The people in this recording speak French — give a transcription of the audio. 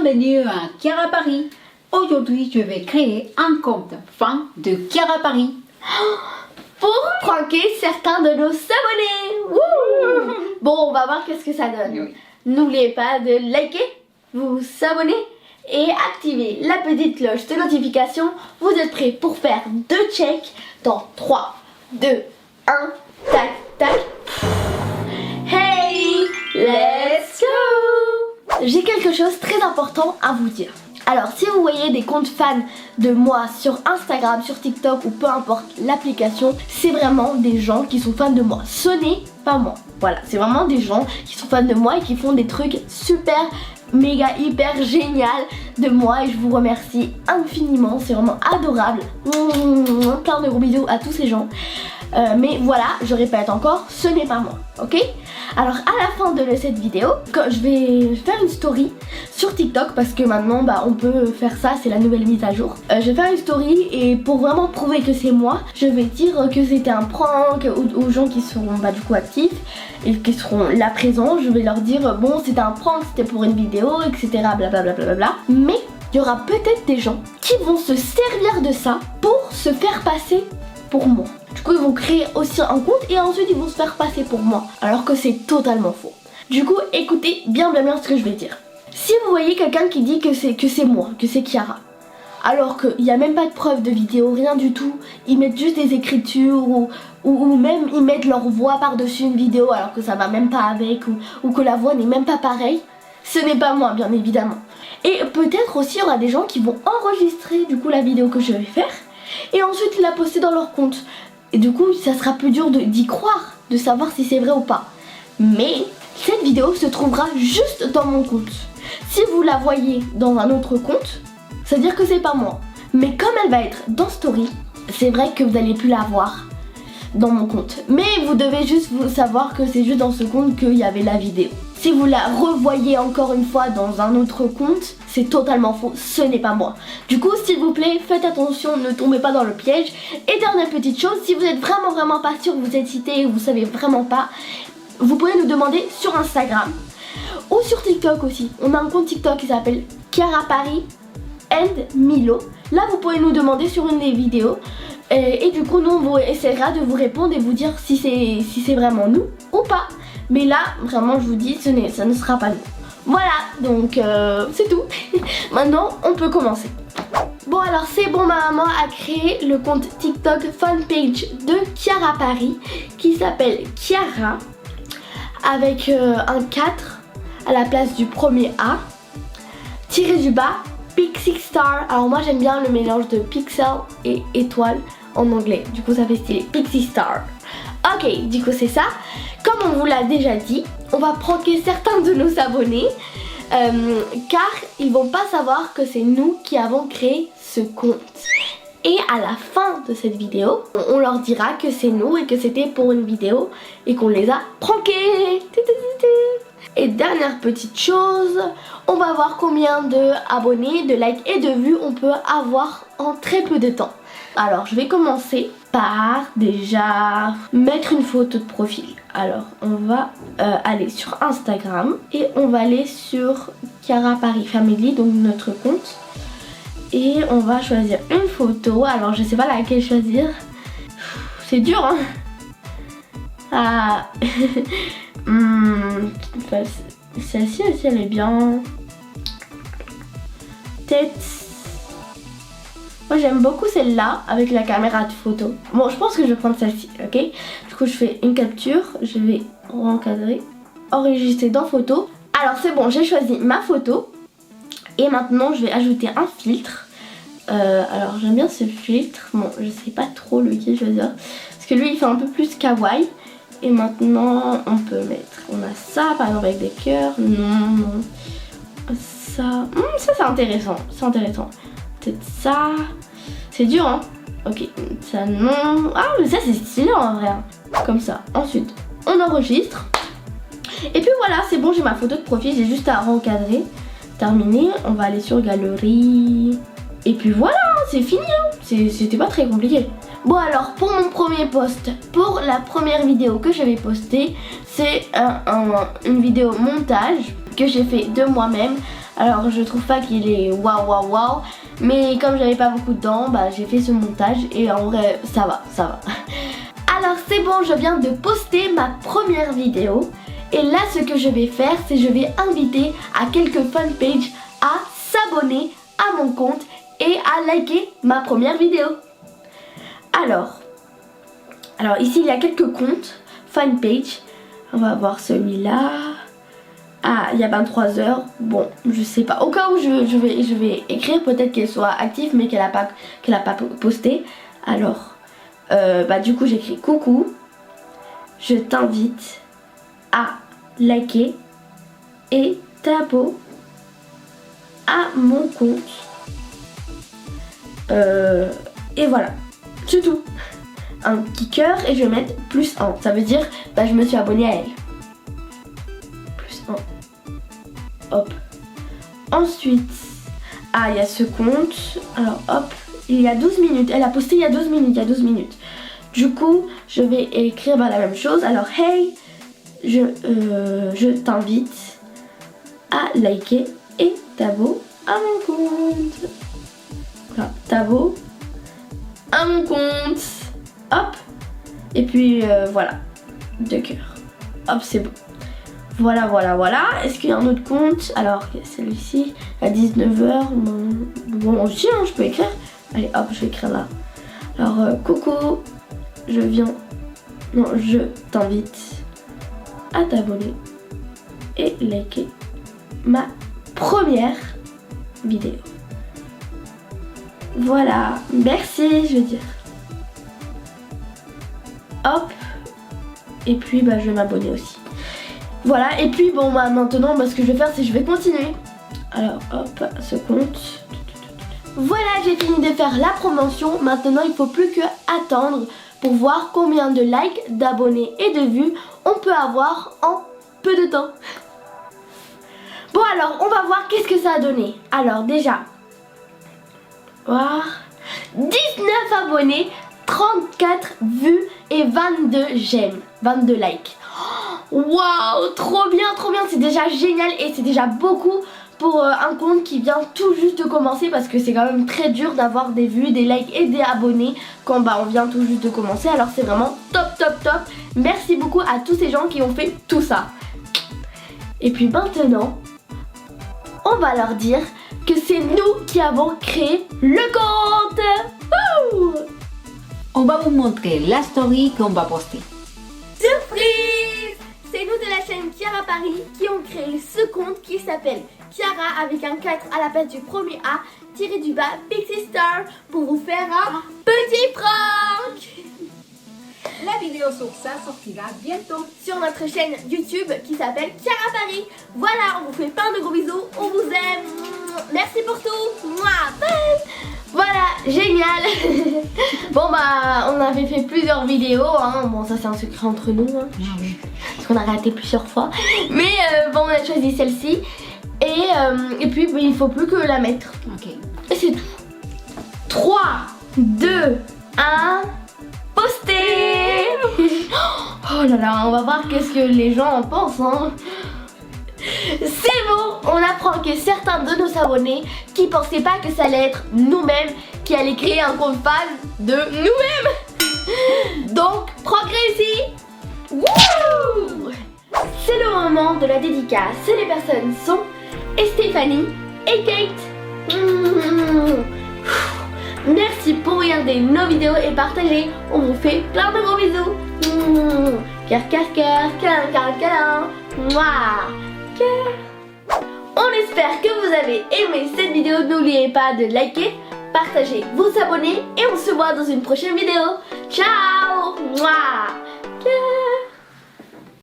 bienvenue à Chiara Paris. Aujourd'hui, je vais créer un compte fan de Chiara Paris pour pranker certains de nos abonnés. Wouh! Bon, on va voir qu'est-ce que ça donne. Oui. N'oubliez pas de liker, vous abonner et activer la petite cloche de notification. Vous êtes prêts pour faire 2 checks dans 3, 2, 1, tac, tac. Hey, let's go! J'ai quelque chose de très important à vous dire. Alors si vous voyez des comptes fans de moi sur Instagram, sur TikTok ou peu importe l'application, c'est vraiment des gens qui sont fans de moi. Ce n'est pas moi. Voilà, c'est vraiment des gens qui sont fans de moi et qui font des trucs super, méga, hyper génial de moi et je vous remercie infiniment. C'est vraiment adorable. Plein de gros bisous à tous ces gens. Mais voilà, je répète encore, ce n'est pas moi, ok? Alors à la fin de cette vidéo, je vais faire une story sur TikTok parce que maintenant on peut faire ça, c'est la nouvelle mise à jour. Je vais faire une story et pour vraiment prouver que c'est moi, je vais dire que c'était un prank aux gens qui seront du coup actifs et qui seront là présents. Je vais leur dire bon c'était un prank, c'était pour une vidéo, etc. Blablabla. Mais il y aura peut-être des gens qui vont se servir de ça pour se faire passer pour moi. Du coup ils vont créer aussi un compte et ensuite ils vont se faire passer pour moi alors que c'est totalement faux. Du coup écoutez bien ce que je vais dire. Si vous voyez quelqu'un qui dit que c'est moi, que c'est Chiara, alors qu'il n'y a même pas de preuve de vidéo, rien du tout, ils mettent juste des écritures ou même ils mettent leur voix par-dessus une vidéo alors que ça va même pas avec ou que la voix n'est même pas pareille, ce n'est pas moi bien évidemment. Et peut-être aussi il y aura des gens qui vont enregistrer du coup la vidéo que je vais faire et ensuite la poster dans leur compte. Et du coup ça sera plus dur d'y croire, de savoir si c'est vrai ou pas. Mais cette vidéo se trouvera juste dans mon compte. Si vous la voyez dans un autre compte, ça veut dire que c'est pas moi. Mais comme elle va être dans Story, c'est vrai que vous n'allez plus la voir dans mon compte. Mais vous devez juste savoir que c'est juste dans ce compte qu'il y avait la vidéo. Si vous la revoyez encore une fois dans un autre compte, c'est totalement faux, ce n'est pas moi. Du coup, s'il vous plaît, faites attention, ne tombez pas dans le piège. Et dernière petite chose, si vous êtes vraiment pas sûr, vous êtes cité et vous savez vraiment pas, vous pouvez nous demander sur Instagram ou sur TikTok aussi. On a un compte TikTok qui s'appelle Chiara Paris and Milo. Là, vous pouvez nous demander sur une des vidéos. Et du coup, nous, on essaiera de vous répondre et vous dire si c'est vraiment nous ou pas. Mais là, vraiment, je vous dis, ça ne sera pas nous. Voilà, donc c'est tout. Maintenant, on peut commencer. Bon alors c'est bon, ma maman a créé le compte TikTok fanpage de Chiara Paris qui s'appelle Chiara avec un 4 à la place du premier A, tiré du bas, Pixie Star. Alors moi j'aime bien le mélange de pixel et étoile en anglais, du coup ça fait stylé, Pixie Star. Ok, du coup c'est ça. Comme on vous l'a déjà dit, on va pranker certains de nos abonnés car ils vont pas savoir que c'est nous qui avons créé ce compte. Et à la fin de cette vidéo, on leur dira que c'est nous et que c'était pour une vidéo et qu'on les a prankés. Et dernière petite chose, on va voir combien de abonnés, de likes et de vues on peut avoir en très peu de temps. Alors je vais commencer par déjà mettre une photo de profil. Alors on va aller sur Instagram et on va aller sur Chiara Paris Family, donc notre compte. Et on va choisir une photo. Alors je sais pas laquelle choisir. C'est dur hein. Ah celle-ci aussi elle est bien. Tête. Moi j'aime beaucoup celle-là avec la caméra de photo. Bon je pense que je vais prendre celle-ci, ok. Du coup je fais une capture, je vais encadrer, enregistrer dans photo. Alors c'est bon, j'ai choisi ma photo. Et maintenant je vais ajouter un filtre. Alors j'aime bien ce filtre. Bon je sais pas trop lequel choisir parce que lui il fait un peu plus kawaii. Et maintenant on peut mettre, on a ça par exemple avec des cœurs. Non. Ça, ça c'est intéressant. C'est intéressant. Peut-être ça. C'est dur hein. Ok, ça non. Ah mais ça c'est stylé en vrai. Comme ça. Ensuite on enregistre. Et puis voilà, c'est bon, j'ai ma photo de profil, j'ai juste à recadrer. Terminé, on va aller sur galerie. Et puis voilà, c'est fini hein. C'était pas très compliqué. Bon alors pour mon premier post, pour la première vidéo que je vais poster, c'est une vidéo montage que j'ai fait de moi-même Alors je trouve pas qu'il est waouh waouh waouh. Mais comme j'avais pas beaucoup de dents, bah, j'ai fait ce montage et en vrai ça va, ça va. Alors c'est bon, je viens de poster ma première vidéo. Et là ce que je vais faire, c'est je vais inviter à quelques fanpages à s'abonner à mon compte et à liker ma première vidéo. Alors ici il y a quelques comptes fanpage. On va voir celui-là. Ah, il y a 23 heures. Bon, je sais pas. Au cas où je vais écrire, peut-être qu'elle soit active mais qu'elle a pas posté. Alors, bah du coup j'écris coucou. Je t'invite à liker et t'abonner à mon compte. Et voilà, c'est tout. Un petit cœur et je vais mettre +1. Ça veut dire bah je me suis abonnée à elle. +1. Hop. Ensuite, ah il y a ce compte. Alors hop, il y a 12 minutes. Elle a posté il y a 12 minutes. Du coup, je vais écrire bah, la même chose. Alors hey, je t'invite à liker et t'abonner à mon compte. Voilà, t'abonner à mon compte. Hop. Et puis voilà. 2 cœurs. Hop, c'est bon. Voilà. Est-ce qu'il y a un autre compte? Alors, celui-ci, à 19h. Bon, aussi, hein, je peux écrire. Allez, hop, je vais écrire là. Alors, coucou, je t'invite à t'abonner et liker ma première vidéo. Voilà, merci, je veux dire. Hop. Et puis, bah, je vais m'abonner aussi. Voilà, et puis bon bah maintenant ce que je vais faire c'est que je vais continuer. Alors hop, ce compte. Voilà, j'ai fini de faire la promotion. Maintenant il faut plus que attendre pour voir combien de likes, d'abonnés et de vues on peut avoir en peu de temps. Bon alors on va voir qu'est-ce que ça a donné. Alors déjà, voir 19 abonnés, 34 vues et 22 j'aime, 22 likes. Waouh, trop bien, c'est déjà génial et c'est déjà beaucoup pour un compte qui vient tout juste de commencer parce que c'est quand même très dur d'avoir des vues, des likes et des abonnés quand bah, on vient tout juste de commencer. Alors c'est vraiment top. Merci beaucoup à tous ces gens qui ont fait tout ça. Et puis maintenant, on va leur dire que c'est nous qui avons créé le compte. Wouh! On va vous montrer la story qu'on va poster. Surprise! C'est nous de la chaîne Kiara Paris qui ont créé ce compte qui s'appelle Kiara avec un 4 à la place du premier A tiré du bas Pixie Star pour vous faire un petit prank. La vidéo sur ça sortira bientôt sur notre chaîne YouTube qui s'appelle Kiara Paris. Voilà, on vous fait plein de gros bisous, on vous aime. Merci pour tout. Mouah, bye. Voilà, génial. Bon bah on avait fait plusieurs vidéos hein. Bon ça c'est un secret entre nous hein. Parce qu'on a raté plusieurs fois. Mais bon on a choisi celle-ci. Et puis il faut plus que la mettre. Ok. Et c'est tout. 3, 2, 1, poster. Oh là là, on va voir qu'est-ce que les gens en pensent hein. C'est bon, on apprend que certains de nos abonnés qui pensaient pas que ça allait être nous-mêmes qui allaient créer un compte fan de nous-mêmes. Donc, progrès ici. Wouh! C'est le moment de la dédicace. Les personnes sont Stéphanie et Kate. Merci pour regarder nos vidéos et partager. On vous fait plein de gros bisous. Cœur, câlin. Mouah. On espère que vous avez aimé cette vidéo. N'oubliez pas de liker, partager, vous abonner et on se voit dans une prochaine vidéo. Ciao. Mouah.